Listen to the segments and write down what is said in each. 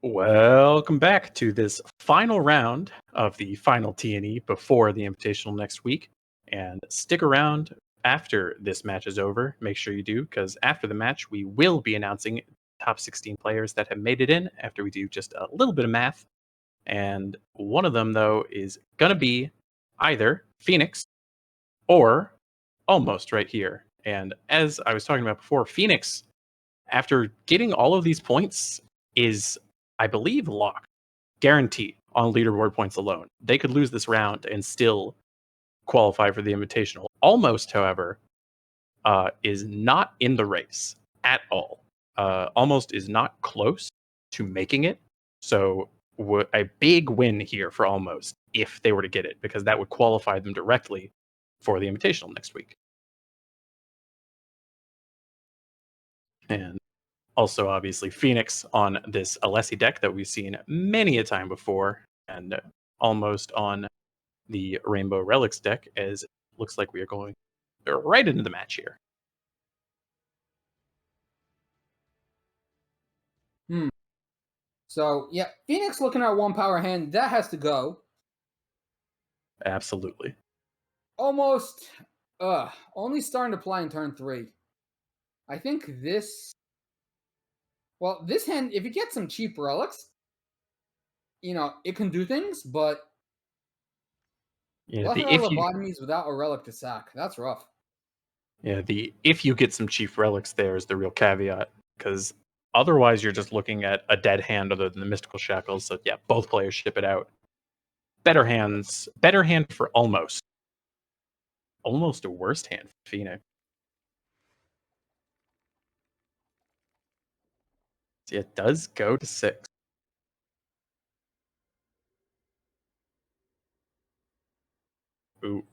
Welcome back to this final round of the final T&E before the Invitational next week. And stick around after this match is over. Make sure you do, because after the match, we will be announcing top 16 players that have made it in after we do just a little bit of math. And one of them, though, is going to be either Phoenix or almost right here. And as I was talking about before, Phoenix, after getting all of these points, is, I believe, locked, guaranteed on leaderboard points alone. They could lose this round and still qualify for the Invitational. Almost, however, is not in the race at all. Almost is not close to making it. So a big win here for Almost if they were to get it, because that would qualify them directly for the Invitational next week. And also, obviously, Phoenix on this Alessi deck that we've seen many a time before, and almost on the Rainbow Relics deck, as it looks like we are going right into the match here. So, yeah, Phoenix looking at one power hand. That has to go. Absolutely. Almost, only starting to play in turn 3. I think this... Well, this hand, if you get some cheap relics, it can do things, but... Yeah, lobotomies without a relic to sack. That's rough. Yeah, if you get some chief relics there is the real caveat, because otherwise you're just looking at a dead hand other than the Mystical Shackles. So yeah, both players ship it out. Better hand for Almost. Almost a worst hand for Phoenix. See, it does go to 6. Ooh.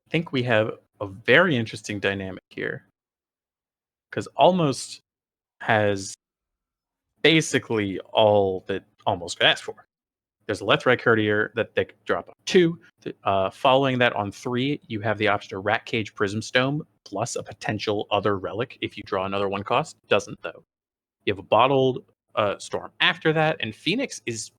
I think we have a very interesting dynamic here, because Almost has basically all that Almost could ask for. There's a left right courtier that they could drop on 2. Following that on 3, you have the option of Rat Cage Prism Stone plus a potential other relic if you draw another 1 cost. Doesn't, though. You have a Bottled Storm after that, and Phoenix is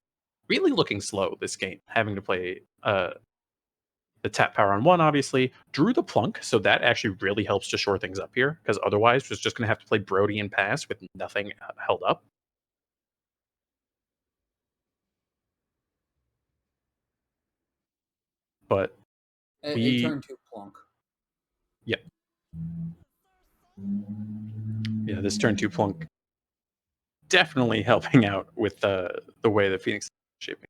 really looking slow this game, having to play the tap power on 1, obviously. Drew the Plunk, so that actually really helps to shore things up here, because otherwise was just going to have to play Brody and pass with nothing held up. But A turn 2 plunk. Yep. Yeah, this turn 2 plunk definitely helping out with the way that Phoenix is shaping.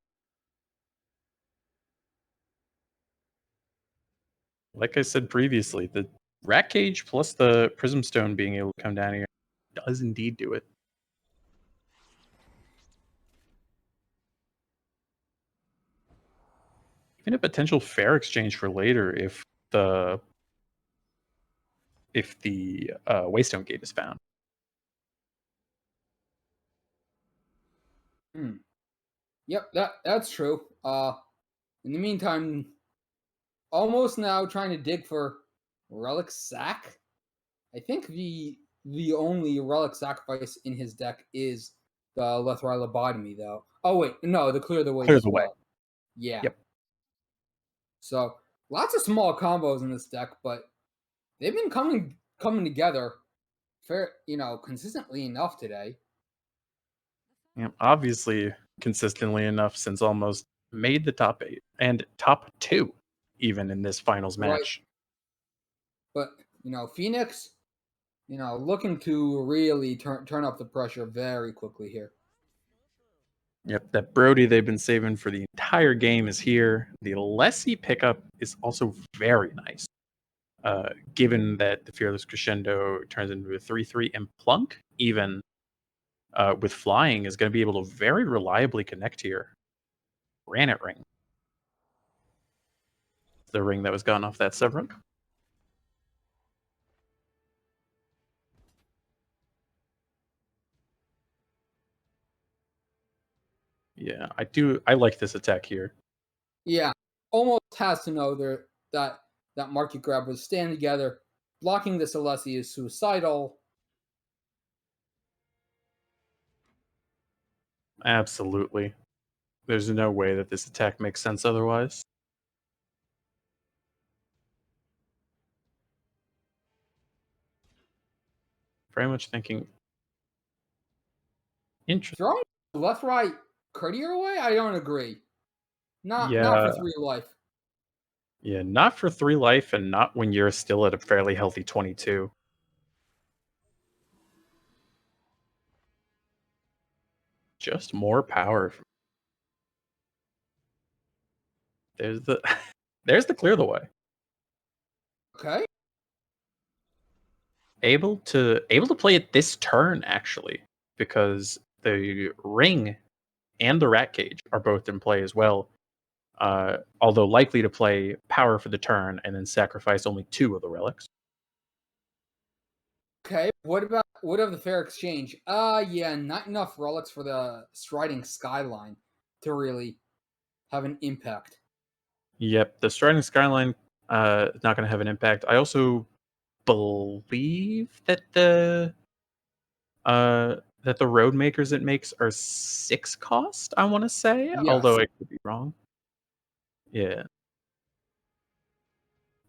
Like I said previously, the Rat Cage plus the Prism Stone being able to come down here does indeed do it. Even a potential fair exchange for later if the Waystone Gate is found. Yep, that's true. In the meantime, Almost now trying to dig for relic sack. I think the only relic sacrifice in his deck is the Lethrai Lobotomy, though. Oh wait, no, the Clear the Way Clear as the way. well. Yeah. Yep. So lots of small combos in this deck, but they've been coming together consistently enough today. Yeah, obviously consistently enough since Almost made the top 8 and top 2 even in this finals match. Right. But Phoenix, looking to really turn up the pressure very quickly here. Yep, that Brody they've been saving for the entire game is here. The Alessi pickup is also very nice, given that the Fearless Crescendo turns into a 3/3, and Plunk, even with flying, is going to be able to very reliably connect here. Granite Ring. The ring that was gotten off that Severin. Yeah, I like this attack here. Yeah, Almost has to know that market grab was standing together. Blocking this Alessi is suicidal. Absolutely. There's no way that this attack makes sense otherwise. Very much thinking interesting. Throwing left right courtier away? I don't agree. Not for Yeah, 3 life. yeah, not for 3 life and not when you're still at a fairly healthy 22. Just more power. There's the there's the clear the way. Okay. Able to play it this turn actually because the ring and the rat cage are both in play as well. Although likely to play power for the turn and then sacrifice only 2 of the relics. Okay. What of the fair exchange? Yeah, not enough relics for the striding skyline to really have an impact. Yep, the Striding Skyline is not going to have an impact. I also believe uh that the road makers it makes are 6 cost, I want to say, although Yes. I could be wrong. Yeah.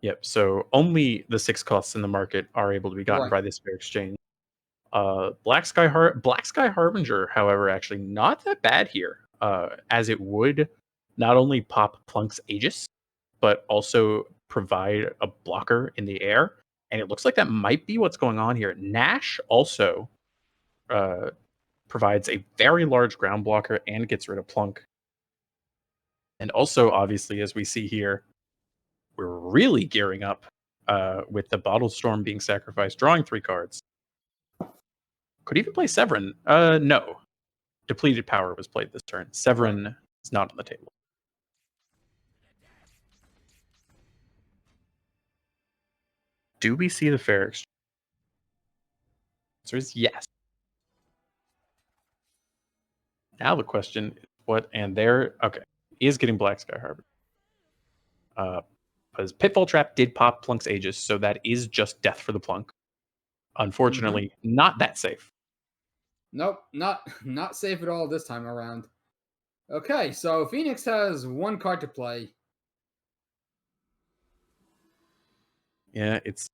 Yep. So only the 6 costs in the market are able to be gotten Right. by this fair exchange. Black Sky Harbinger, however, actually not that bad here. As it would not only pop Plunk's Aegis, but also provide a blocker in the air. And it looks like that might be what's going on here. Nash also uh, provides a very large ground blocker and gets rid of Plunk. And also, obviously, as we see here, we're really gearing up with the Bottle Storm being sacrificed, drawing 3 cards. Could even play Severin. No. Depleted Power was played this turn. Right. Severin is not on the table. Do we see the fair exchange? The answer is yes. Now the question is what, and there, okay, is getting Black Sky Harbor. Because Pitfall Trap did pop Plunk's Aegis, so that is just death for the Plunk. Mm-hmm. Unfortunately, not that safe. Nope, not safe at all this time around. Okay, so Phoenix has 1 card to play. Yeah, it's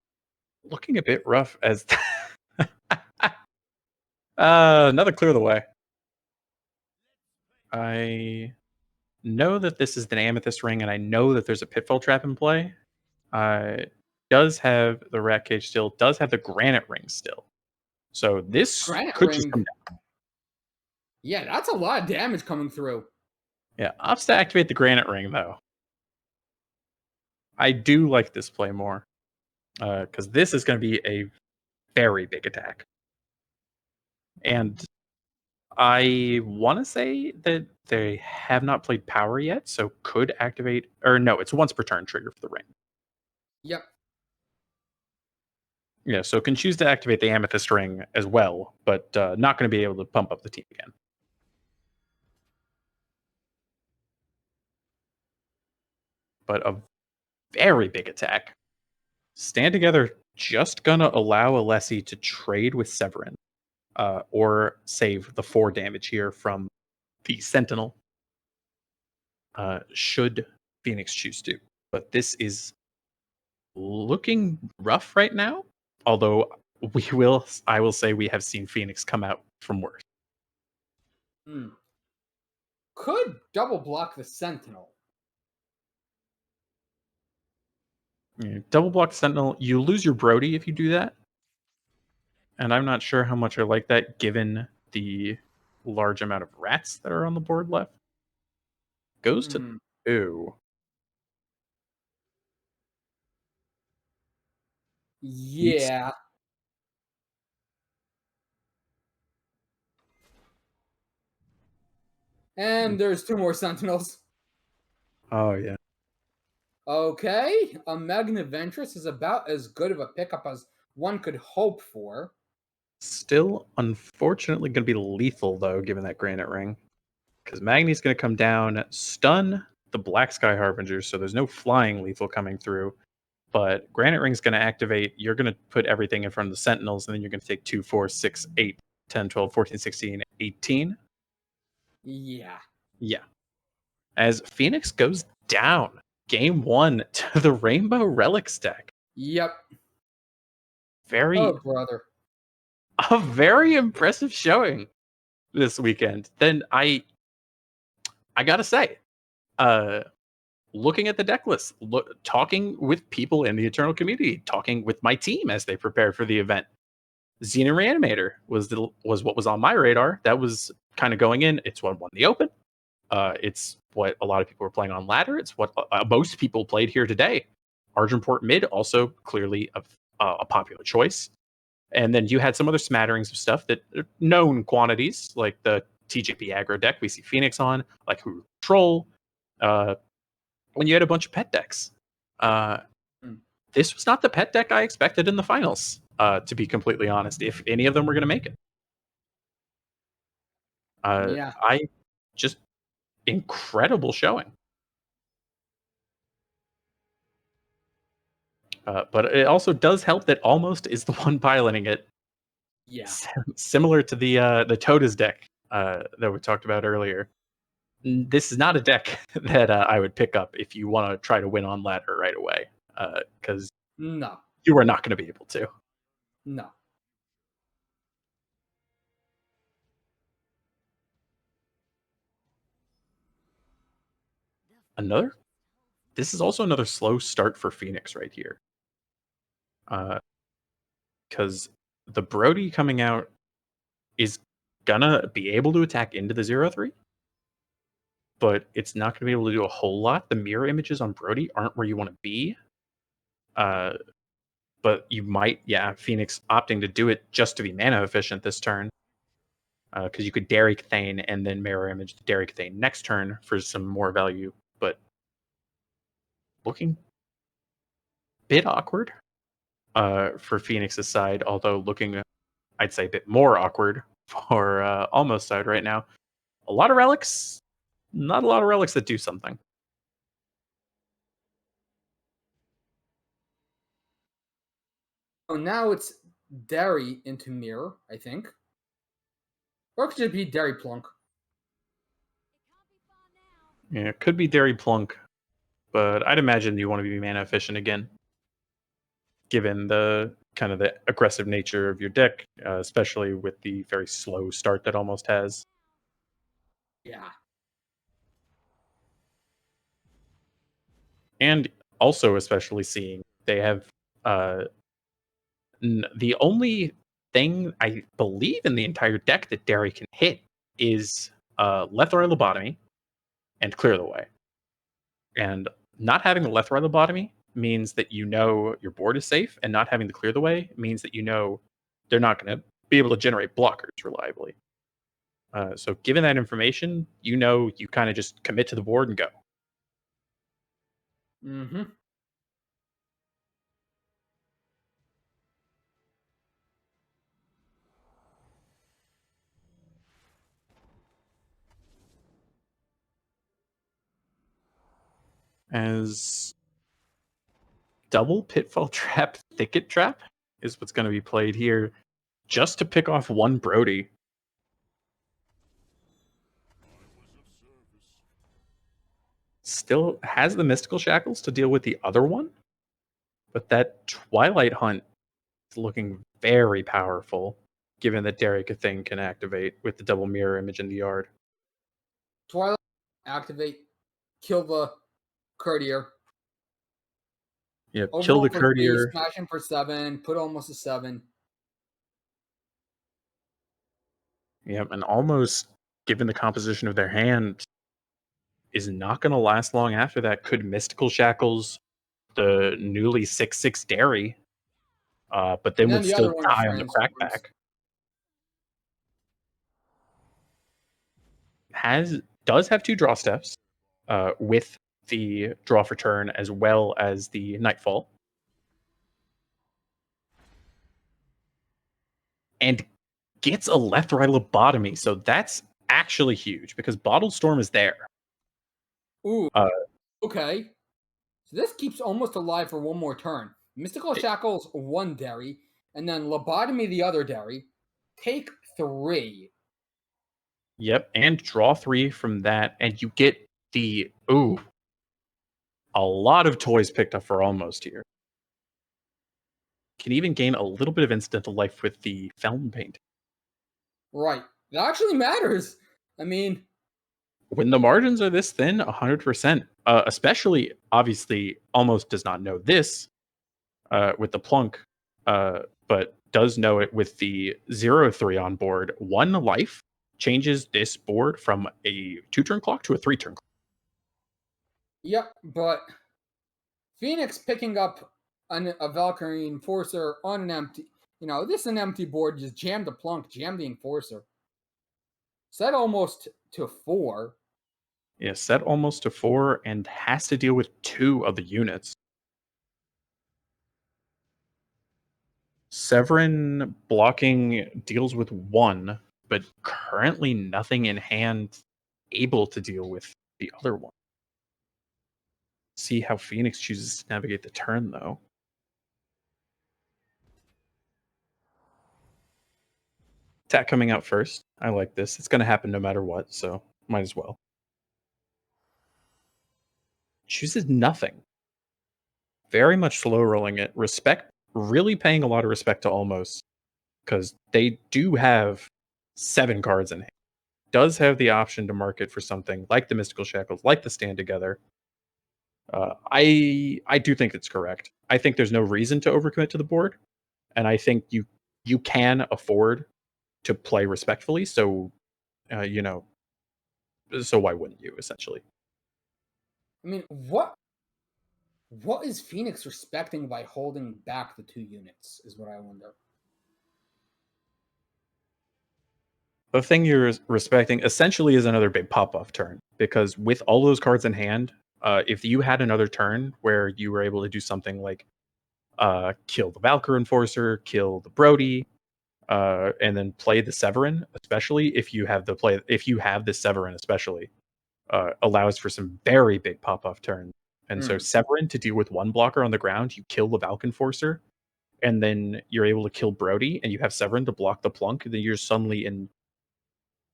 looking a bit rough as another clear the way. I know that this is an amethyst ring, and I know that there's a pitfall trap in play. Does have the rat cage still, does have the granite ring still. So this Granite could just Ring. come down. Yeah, that's a lot of damage coming through. Yeah, opts to activate the granite ring though. I do like this play more because this is going to be a very big attack, and I want to say that they have not played power yet, so could activate or no, it's once per turn trigger for the ring. Yep. Yeah, so can choose to activate the amethyst ring as well, but not going to be able to pump up the team again. But a very big attack. Stand Together just gonna allow Alessi to trade with Severin, or save the 4 damage here from the Sentinel, should Phoenix choose to. But this is looking rough right now. Although I will say we have seen Phoenix come out from worse. Hmm. Could double block the Sentinel. Yeah, double block Sentinel, you lose your Brody if you do that. And I'm not sure how much I like that given the large amount of rats that are on the board left. Goes to Hmm. 2. Keeps. Yeah. And there's 2 more Sentinels. Oh yeah. Okay, a Magniventress is about as good of a pickup as one could hope for. Still, unfortunately, going to be lethal though, given that granite ring, because Magni's going to come down, stun the Black Sky Harbinger, so there's no flying lethal coming through. But Granite Ring's going to activate. You're going to put everything in front of the Sentinels, and then you're going to take 2, 4, 6, 8, 10, 12, 14, 16, 18. Yeah. Yeah. As Phoenix goes down game one to the Rainbow Relics deck. Yep. Very Oh, brother. a very impressive showing this weekend. Then I gotta say, uh looking at the deck list, talking with people in the Eternal community, talking with my team as they prepared for the event. Xenon Reanimator was what was on my radar. That was kind of going in. It's what won the Open. It's what a lot of people were playing on ladder. It's what most people played here today. Argenport mid also clearly a popular choice. And then you had some other smatterings of stuff that are known quantities, like the TJP aggro deck we see Phoenix on, like who Troll. Uh, when you had a bunch of pet decks. Uh, Mm. this was not the pet deck I expected in the finals, to be completely honest, if any of them were going to make it. Yeah. I just incredible showing. But it also does help that Almost is the one piloting it, Yeah. similar to the Todas deck that we talked about earlier. This is not a deck that I would pick up if you want to try to win on ladder right away, because No. you are not going to be able to. No. Another This is also another slow start for Phoenix right here. Because the Brody coming out is gonna be able to attack into the 0-3, but it's not gonna be able to do a whole lot. The mirror images on Brody aren't where you want to be. Uh, but you might, yeah, Phoenix opting to do it just to be mana efficient this turn. Because you could Derek Thane and then mirror image the Derek Thane next turn for some more value, but looking a bit awkward for Phoenix's side, although looking I'd say a bit more awkward for Almost side right now. A lot of relics, not a lot of relics that do something. Oh, now it's Derry into Mirror, I think. Or could it be Derry Plunk? Yeah, it could be Dairy Plunk, but I'd imagine you want to be mana efficient again, given the kind of the aggressive nature of your deck, especially with the very slow start that Almost has. Yeah. And also, especially seeing they have uh, the only thing I believe in the entire deck that Derry can hit is Lethar Lobotomy and Clear the Way. And not having the Lethar Lobotomy means that you know your board is safe, and not having to Clear the Way means that you know they're not going to be able to generate blockers reliably. So, given that information, you know you kind of just commit to the board and go. Mm-hmm. As double Pitfall Trap, Thicket Trap is what's going to be played here, just to pick off one Brody. Still has the Mystical Shackles to deal with the other one, but that Twilight Hunt is looking very powerful, given that Derek thing can activate with the double mirror image in the yard. Twilight, activate, kill the Courtier. Yeah, kill Overall the for 3, courtier. smash him for 7, put almost a 7. Yep, and Almost, given the composition of their hand, is not going to last long after that. Could Mystical Shackles the newly 6/6 Dairy, but And then then would the still other one die on the transforms. crackback. Does have 2 draw steps with the draw for turn as well as the Nightfall, and gets a Lethrai Lobotomy. So that's actually huge because Bottled Storm is there. Ooh, Uh, okay. So this keeps almost alive for one more turn. Mystical it- Shackles, 1 Derry, and then Lobotomy the other Derry. Take 3. Yep, and draw 3 from that, and you get the ooh, a lot of toys picked up for almost here. Can even gain a little bit of incidental life with the fountain paint. Right. That actually matters. I mean, When the margins are this thin, 100%. Especially, obviously, almost does not know this with the plunk, but does know it with the 0-3 on board. 1 life changes this board from a 2-turn clock to a 3-turn clock. yep, but Phoenix picking up a Valkyrie Enforcer on an empty, this is an empty board, just jam the plunk, jam the Enforcer. Set almost to 4. Yeah, set almost to 4 and has to deal with 2 of the units. Severin blocking deals with 1, but currently nothing in hand able to deal with the other one. See how Phoenix chooses to navigate the turn, though. Attack coming out first. I like this. It's going to happen no matter what, so might as well. Chooses nothing. Very much slow rolling it. Respect, really paying a lot of respect to Almost, because they do have 7 cards in hand. Does have the option to mark it for something like the Mystical Shackles, like the Stand Together. I do think it's correct. I think there's no reason to overcommit to the board, and I think you can afford to play respectfully. So, you know, so why wouldn't you? Essentially, I mean, what is Phoenix respecting by holding back the 2 units is what I wonder. the thing you're respecting essentially is another big pop off turn because with all those cards in hand, if you had another turn where you were able to do something like kill the Valkyrie Enforcer, kill the Brody, and then play the Severin, especially if you have the Severin, especially allows for some very big pop off turns. And so Hmm. Severin to deal with 1 blocker on the ground, you kill the Valk Enforcer, and then you're able to kill Brody, and you have Severin to block the plunk. Then you're suddenly in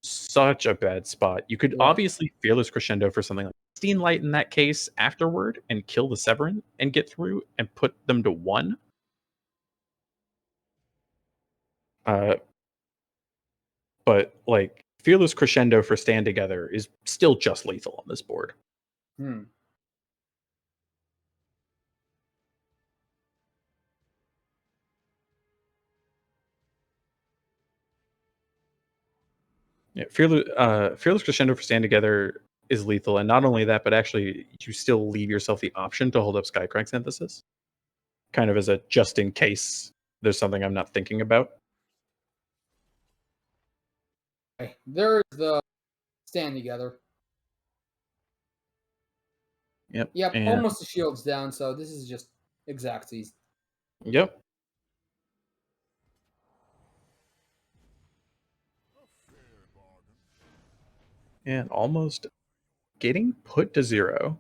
such a bad spot. You could Right. obviously Fearless Crescendo for something like Steam Light in that case afterward, and kill the Severin and get through and put them to 1. Uh, but like Fearless Crescendo for Stand Together is still just lethal on this board. Hmm. Yeah, Fearless Crescendo for Stand Together is lethal, and not only that, but actually you still leave yourself the option to hold up Skycrack Synthesis, kind of as a just in case there's something I'm not thinking about. Okay. There's the Stand Together. Yep, Yep, and almost the shield's down, so this is just exactsies. yep, and almost getting put to 0,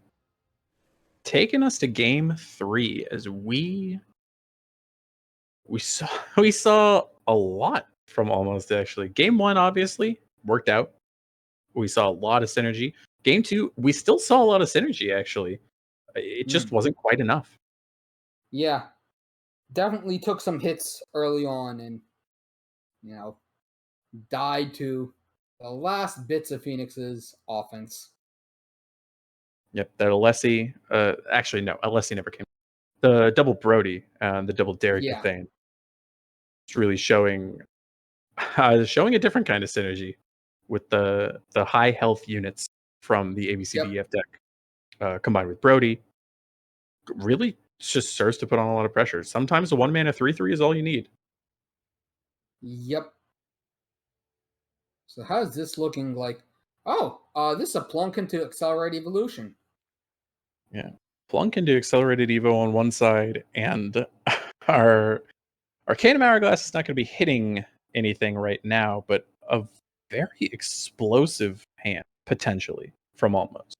taking us to game 3 as we saw we saw a lot from almost actually. Game 1 obviously worked out. We saw a lot of synergy. Game 2, we still saw a lot of synergy actually. It Hmm. just wasn't quite enough. Yeah, definitely took some hits early on and, you know, died to the last bits of Phoenix's offense. Yep, that Alessi, actually no, Alessi never came. The double Brody and the double Derek Yeah. Thane. It's really showing a different kind of synergy with the high health units from the Yep. ABCDF deck, combined with Brody. Really just serves to put on a lot of pressure. Sometimes a 1 mana 3/3 is all you need. Yep. So how's this looking like? Oh, this is a plunk into Accelerate Evolution. Yeah. Plunk can do accelerated Evo on one side, and our Arcanum Hourglass is not going to be hitting anything right now, but a very explosive hand, potentially, from Almost.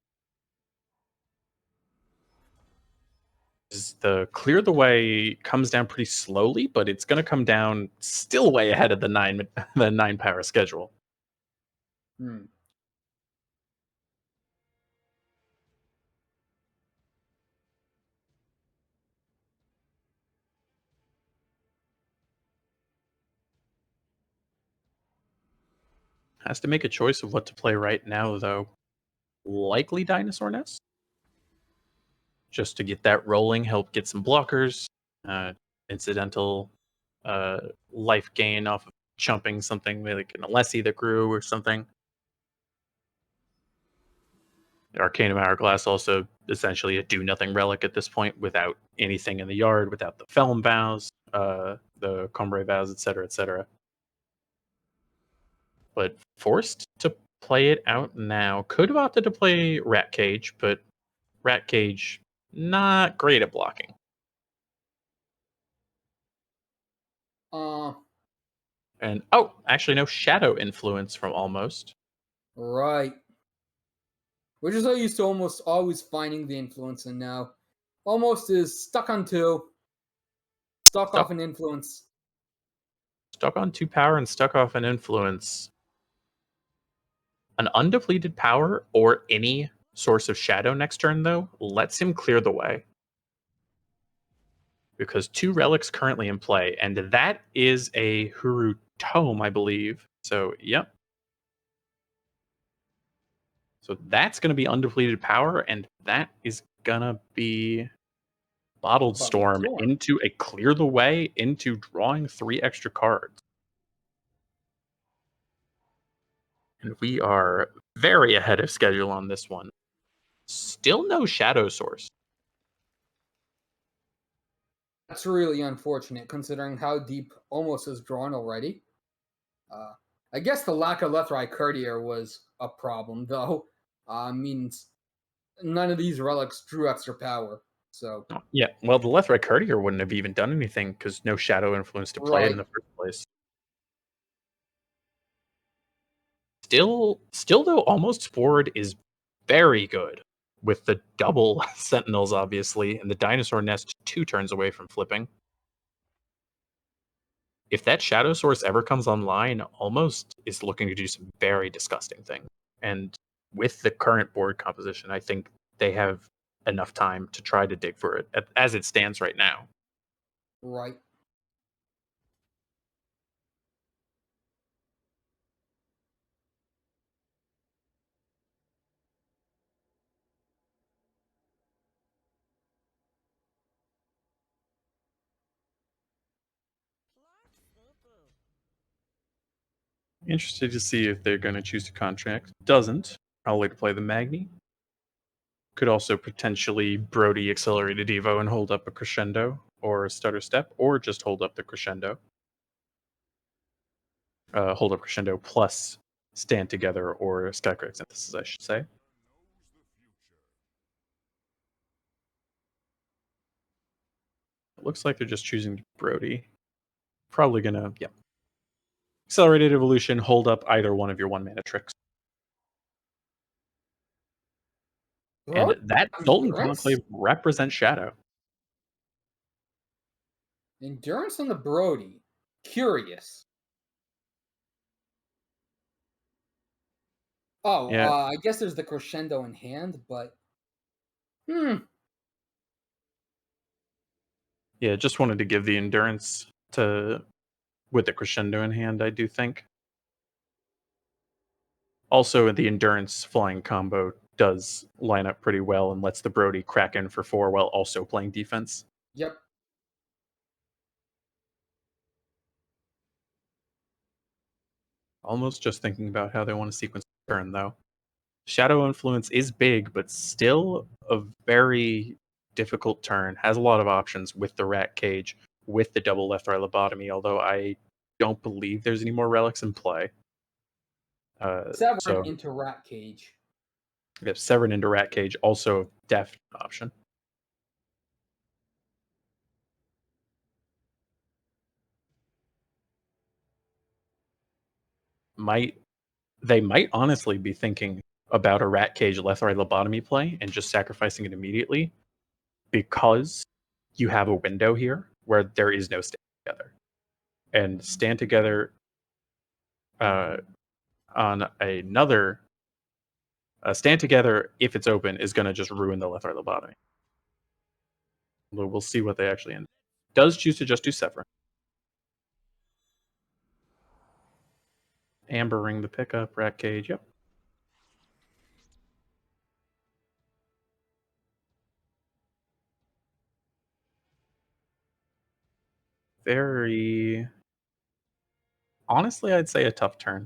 The clear the way comes down pretty slowly, but it's going to come down still way ahead of the 9 the 9 power schedule. Hmm. Has to make a choice of what to play right now, though. Likely Dinosaur Nest, just to get that rolling, help get some blockers, uh, incidental uh, life gain off of chumping something like an Alessi that grew or something. Arcanum Hourglass also essentially a do nothing relic at this point without anything in the yard, without the Felm Vows, the Combre Vows, etc., etc. But forced to play it out now. Could have opted to play Rat Cage, but Rat Cage not great at blocking. Uh, And oh, actually no Shadow Influence from Almost. right. Which is I used to almost always finding the influence, and now almost is stuck on two, stuck off Stuck an influence. stuck on 2 power and stuck off an influence. An undepleted power or any source of shadow next turn, though, lets him clear the way. Because 2 relics currently in play, and that is a Huru Tome, I believe. So, yep. So that's going to be undepleted power, and that is going to be Bottled Bottled Storm Storm. into a clear the way into drawing 3 extra cards. And we are very ahead of schedule on this one. Still no Shadow Source. That's really unfortunate considering how deep almost is drawn already. Uh, I guess the lack of Lethrai Courtier was a problem, though. Means none of these relics drew extra power. So, Yeah, well, the Lethrai Courtier wouldn't have even done anything because no Shadow Influence to play it in right, the first place. Still though, Almost Forward is very good with the double Sentinels, obviously, and the Dinosaur Nest 2 turns away from flipping. If that Shadow Source ever comes online, Almost is looking to do some very disgusting things. And with the current board composition, I think they have enough time to try to dig for it as it stands right now. right. Interested to see if they're going to choose to contract. Doesn't. Probably to play the Magni. Could also potentially Brody Accelerated Evo and hold up a Crescendo or a Stutter Step, or just hold up the Crescendo. Hold up Crescendo plus Stand Together or Skycrack Synthesis, I should say. It looks like they're just choosing Brody. Probably gonna, yeah. Accelerated Evolution, hold up either one of your 1-mana tricks. And Brody that Sultan Endurance? Conclave represents Shadow. Endurance on the Brody. Curious. Oh, Yeah, I guess there's the crescendo in hand, but hmm, yeah, just wanted to give the endurance to with the Crescendo in hand, I do think. Also, the endurance flying combo does line up pretty well and lets the Brody crack in for 4 while also playing defense. yep. Almost just thinking about how they want to sequence the turn, though. Shadow Influence is big, but still a very difficult turn. Has a lot of options with the Rat Cage, with the double left right lobotomy, although I don't believe there's any more relics in play. Severn So, into Rat Cage. if Severin into Rat Cage, also a definite option. Might They might honestly be thinking about a Rat Cage left right lobotomy play and just sacrificing it immediately because you have a window here where there is no stand together. And stand together, uh, on another stand together if it's open is going to just ruin the left or lobotomy. We'll see what they actually end. Does choose to just do Severin. Amber ring the pickup, rat cage. Yep. Very honestly, I'd say a tough turn.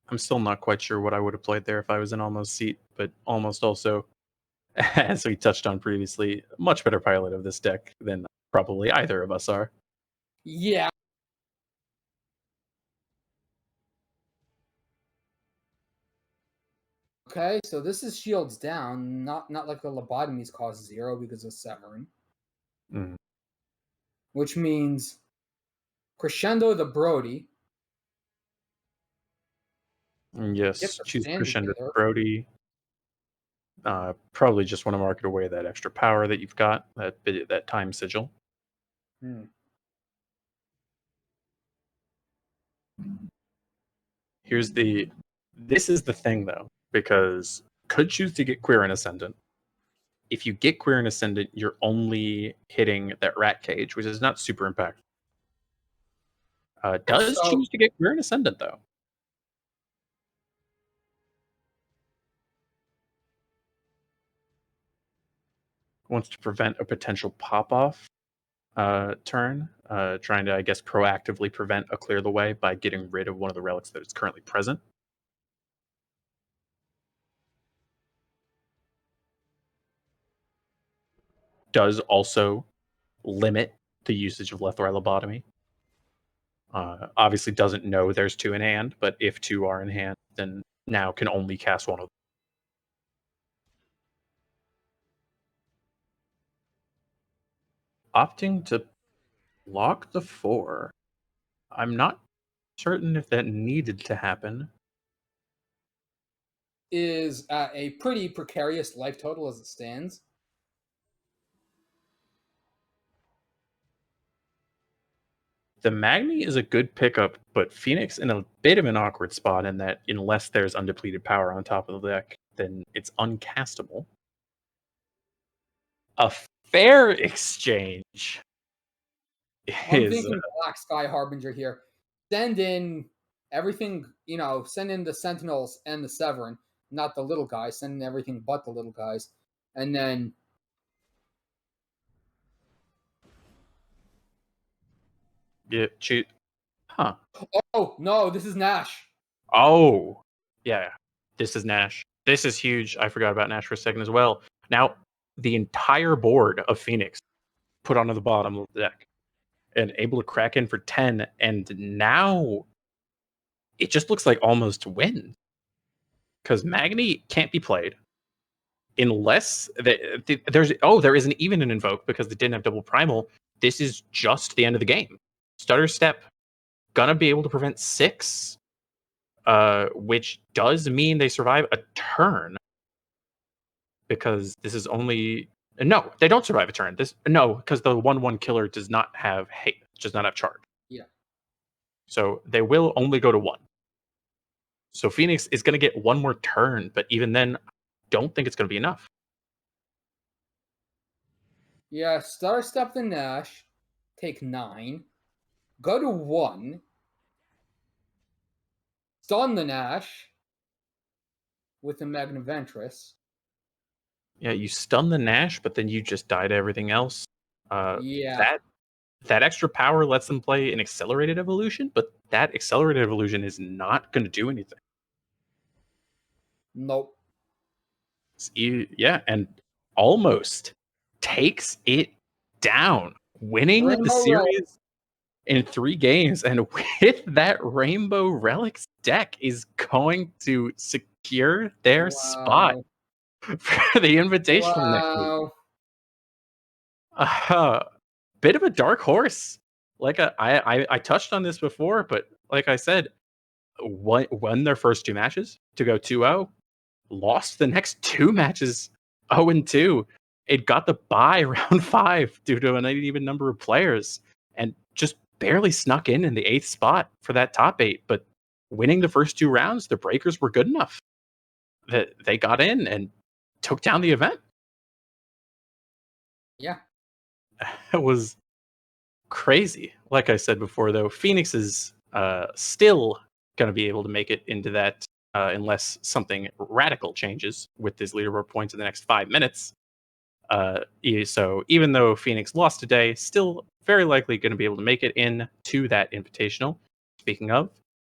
I'm still not quite sure what I would have played there if I was in Almost seat, but Almost also, as we touched on previously, much better pilot of this deck than probably either of us are. Yeah. Okay, so this is shields down, not like the lobotomies cost 0 because of Severin. Mm. Which means Crescendo the Brody. Get Yes, the choose stand Crescendo together. Brody. Probably just want to market away that extra power that you've got, that time sigil. Hmm. This is the thing though, because could choose to get Queer and Ascendant. If you get Queer and Ascendant, you're only hitting that rat cage, which is not super impactful. Does So choose to get Queer and Ascendant though. Wants to prevent a potential pop-off turn, trying to, I guess, proactively prevent a clear the way by getting rid of one of the relics that is currently present. Does also limit the usage of left or right lobotomy. Obviously doesn't know there's 2 in hand, but if 2 are in hand, then now can only cast one of them. Opting to block the 4. I'm not certain if that needed to happen. is at a pretty precarious life total as it stands. The Magni is a good pickup, but Phoenix in a bit of an awkward spot in that unless there's undepleted power on top of the deck, then it's uncastable. A fair exchange I'm is thinking Black Sky Harbinger here. Send in everything, send in the Sentinels and the Severin, not the little guys. Send in everything but the little guys. And then cheat. Huh. oh no, this is Nash. Oh, yeah. This is Nash. This is huge. I forgot about Nash for a second as well. Now, the entire board of Phoenix put onto the bottom of the deck and able to crack in for 10. And now it just looks like almost win because Magni can't be played unless there isn't even an invoke because they didn't have double primal. This is just the end of the game. Stutter step gonna be able to prevent 6, which does mean they survive a turn because this is only no, they don't survive a turn. Because the 1/1 killer does not have hate, does not have charge. Yeah. So they will only go to 1. So Phoenix is going to get one more turn, but even then, don't think it's going to be enough. Yeah, Stutter Step the Nash, take 9. Go to 1. Stun the Nash with the Magniventress. Yeah, you stun the Nash, but then you just die to everything else. Yeah. That extra power lets them play an accelerated evolution, but that accelerated evolution is not going to do anything. Nope. Yeah, and almost takes it down, winning the Rainbow Relic. series in 3 games. And with that Rainbow Relics deck is going to secure their spot Wow. for the Invitational next week. Wow. Bit of a dark horse. Like I touched on this before, but like I said, won their first 2 matches to go 2-0, lost the next 2 matches 0-2. It got the bye round 5 due to an uneven number of players, and just barely snuck in the 8th spot for that top 8. But winning the first 2 rounds, the Breakers were good enough that they got in and took down the event. Yeah. It was crazy. Like I said before, though, Phoenix is still going to be able to make it into that unless something radical changes with his leaderboard points in the next 5 minutes. So even though Phoenix lost today, still very likely going to be able to make it in to that invitational. Speaking of,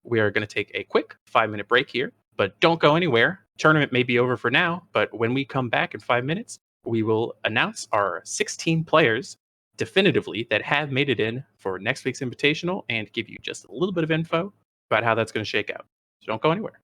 we are going to take a quick 5-minute break here, but don't go anywhere. Tournament may be over for now, but when we come back in 5 minutes, we will announce our 16 players definitively that have made it in for next week's invitational and give you just a little bit of info about how that's going to shake out. So don't go anywhere.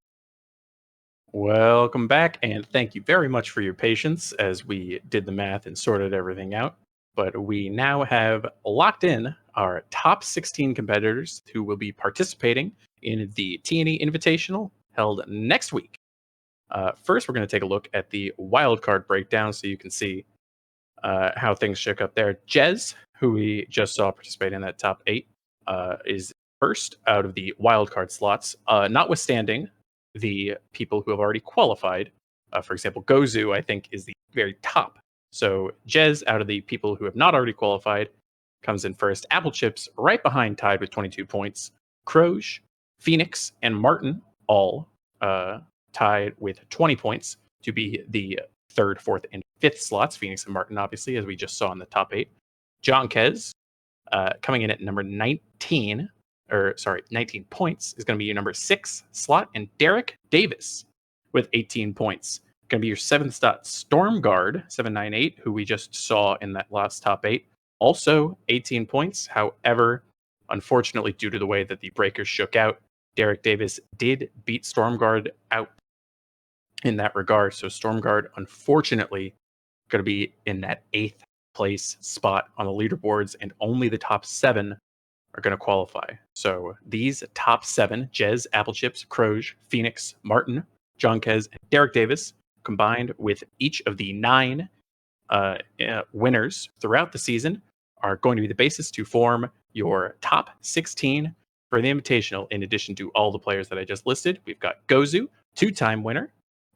Welcome back, and thank you very much for your patience as we did the math and sorted everything out. But we now have locked in our top 16 competitors who will be participating in the TNE Invitational held next week. First, we're going to take a look at the wildcard breakdown so you can see how things shook up there. Jez, who we just saw participate in that top 8, is first out of the wildcard slots, notwithstanding the people who have already qualified. For example, Gozu, I think, is the very top. So Jez, out of the people who have not already qualified, comes in first. Apple Chips right behind, tied with 22 points. Croge, Phoenix, and Martin all tied with 20 points to be the third, fourth, and fifth slots. Phoenix and Martin, obviously, as we just saw in the top 8. John Kez, coming in at number 19, 19 points, is going to be your number 6 slot. And Derek Davis with 18 points, going to be your 7th slot. Stormguard, 798, who we just saw in that last top 8, also 18 points. However, unfortunately, due to the way that the Breakers shook out, Derek Davis did beat Stormguard out in that regard. So Stormguard, unfortunately, going to be in that 8th place spot on the leaderboards, and only the top 7 are going to qualify. So these top 7, Jez, Apple Chips, Croge, Phoenix, Martin, John Kez, and Derek Davis, combined with each of the 9 winners throughout the season, are going to be the basis to form your top 16 for the Invitational. In addition to all the players that I just listed, we've got Gozu, 2-time winner,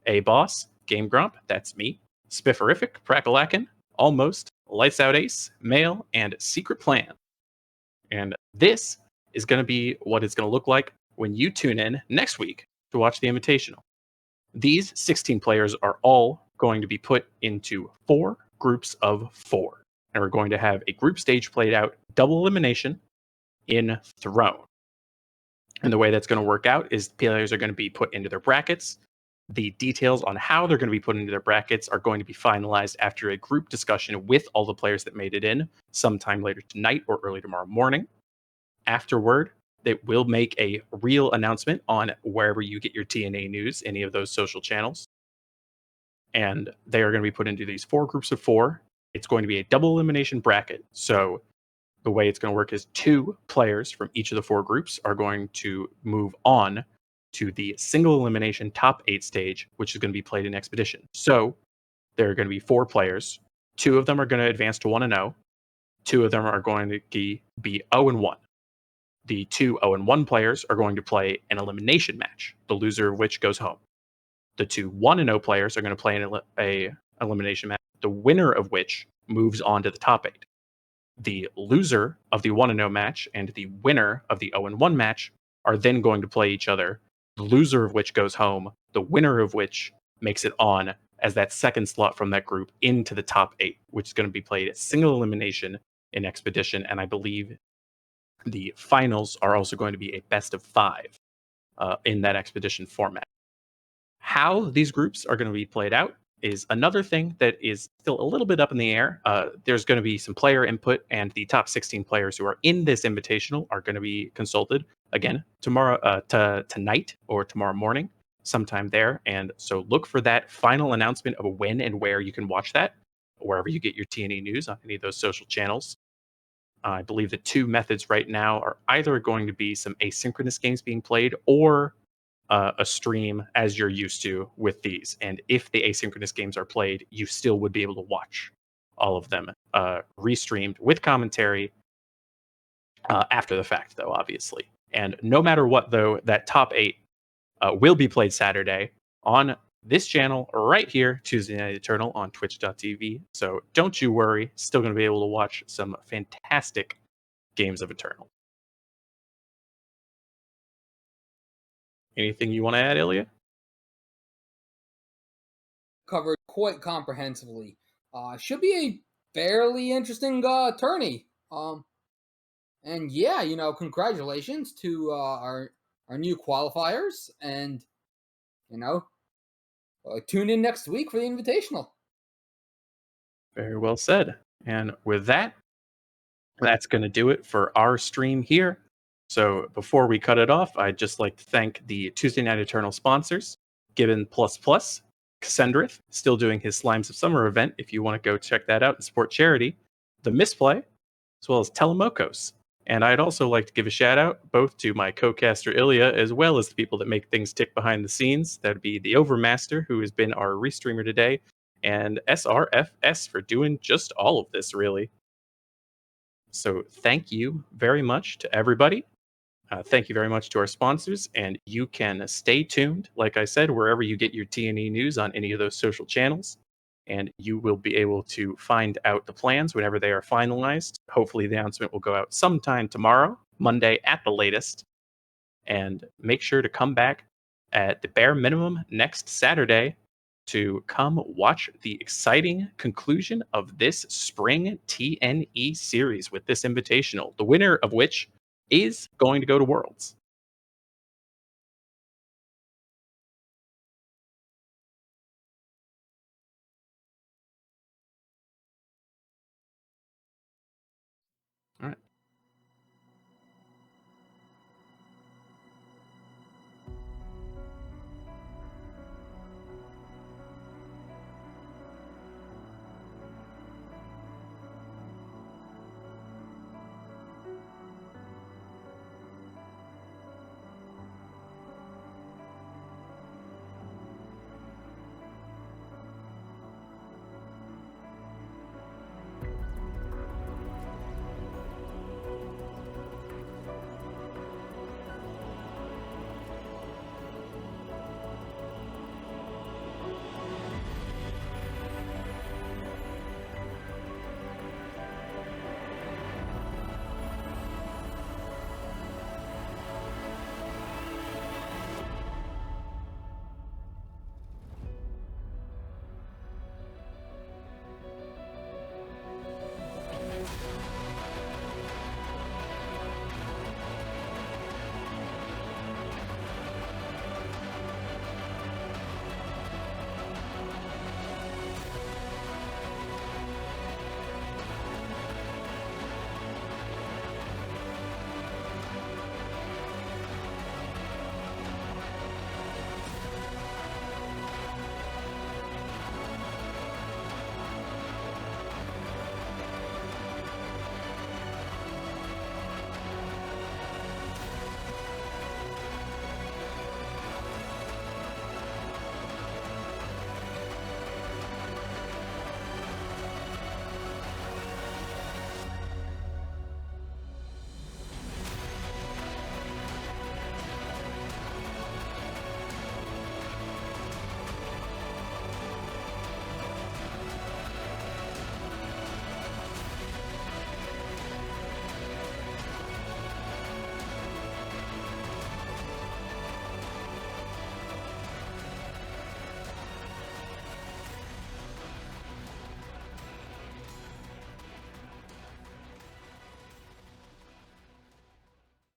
A-Boss, Game Grump, that's me, Spifferific, Prackalakin, Almost, Lights Out Ace, Mail, and Secret Plan. And this is going to be what it's going to look like when you tune in next week to watch the Invitational. These 16 players are all going to be put into 4 groups of 4. And we're going to have a group stage played out, double elimination in Throne. And the way that's going to work out is players are going to be put into their brackets. The details on how they're going to be put into their brackets are going to be finalized after a group discussion with all the players that made it in sometime later tonight or early tomorrow morning. Afterward, they will make a real announcement on wherever you get your TNA news, any of those social channels. And they are going to be put into these 4 groups of 4. It's going to be a double elimination bracket. So the way it's going to work is 2 players from each of the 4 groups are going to move on to the single elimination top 8 stage, which is going to be played in Expedition. So there are going to be 4 players. 2 of them are going to advance to 1-0. 2 of them are going to be 0-1. The 2 0-1 players are going to play an elimination match, the loser of which goes home. The 2 1-0 players are going to play an elimination match, the winner of which moves on to the top 8. The loser of the 1-0 match and the winner of the 0-1 match are then going to play each other, the loser of which goes home, the winner of which makes it on as that second slot from that group into the top 8, which is going to be played at single elimination in Expedition. And I believe the finals are also going to be a best of 5 in that Expedition format. How these groups are going to be played out is another thing that is still a little bit up in the air. There's going to be some player input, and the top 16 players who are in this invitational are going to be consulted again tomorrow, tonight or tomorrow morning, sometime there. And so look for that final announcement of when and where you can watch that, wherever you get your TNE news on any of those social channels. I believe the 2 methods right now are either going to be some asynchronous games being played or a stream as you're used to with these. And if the asynchronous games are played, you still would be able to watch all of them restreamed with commentary after the fact, though, obviously. And no matter what, though, that top eight will be played Saturday on this channel right here, Tuesday Night Eternal on twitch.tv. So don't you worry, still going to be able to watch some fantastic games of Eternal. Anything you want to add, Ilya? Covered quite comprehensively. Should be a fairly interesting tourney. And yeah, congratulations to our new qualifiers, and you know, tune in next week for the Invitational. Very well said. And with that, that's going to do it for our stream here. So before we cut it off, I'd just like to thank the Tuesday Night Eternal sponsors, Gibbon Plus Plus, Cassandrith, still doing his Slimes of Summer event if you want to go check that out and support charity, The Misplay, as well as Telemocos. And I'd also like to give a shout out both to my co-caster Ilya, as well as the people that make things tick behind the scenes. That'd be the Overmaster, who has been our restreamer today, and SRFS for doing just all of this, really. So thank you very much to everybody. Thank you very much to our sponsors, and you can stay tuned, like I said, wherever you get your TNE news on any of those social channels, and you will be able to find out the plans whenever they are finalized. Hopefully, the announcement will go out sometime tomorrow, Monday at the latest, and make sure to come back at the bare minimum next Saturday to come watch the exciting conclusion of this spring TNE series with this invitational, the winner of which is going to go to Worlds.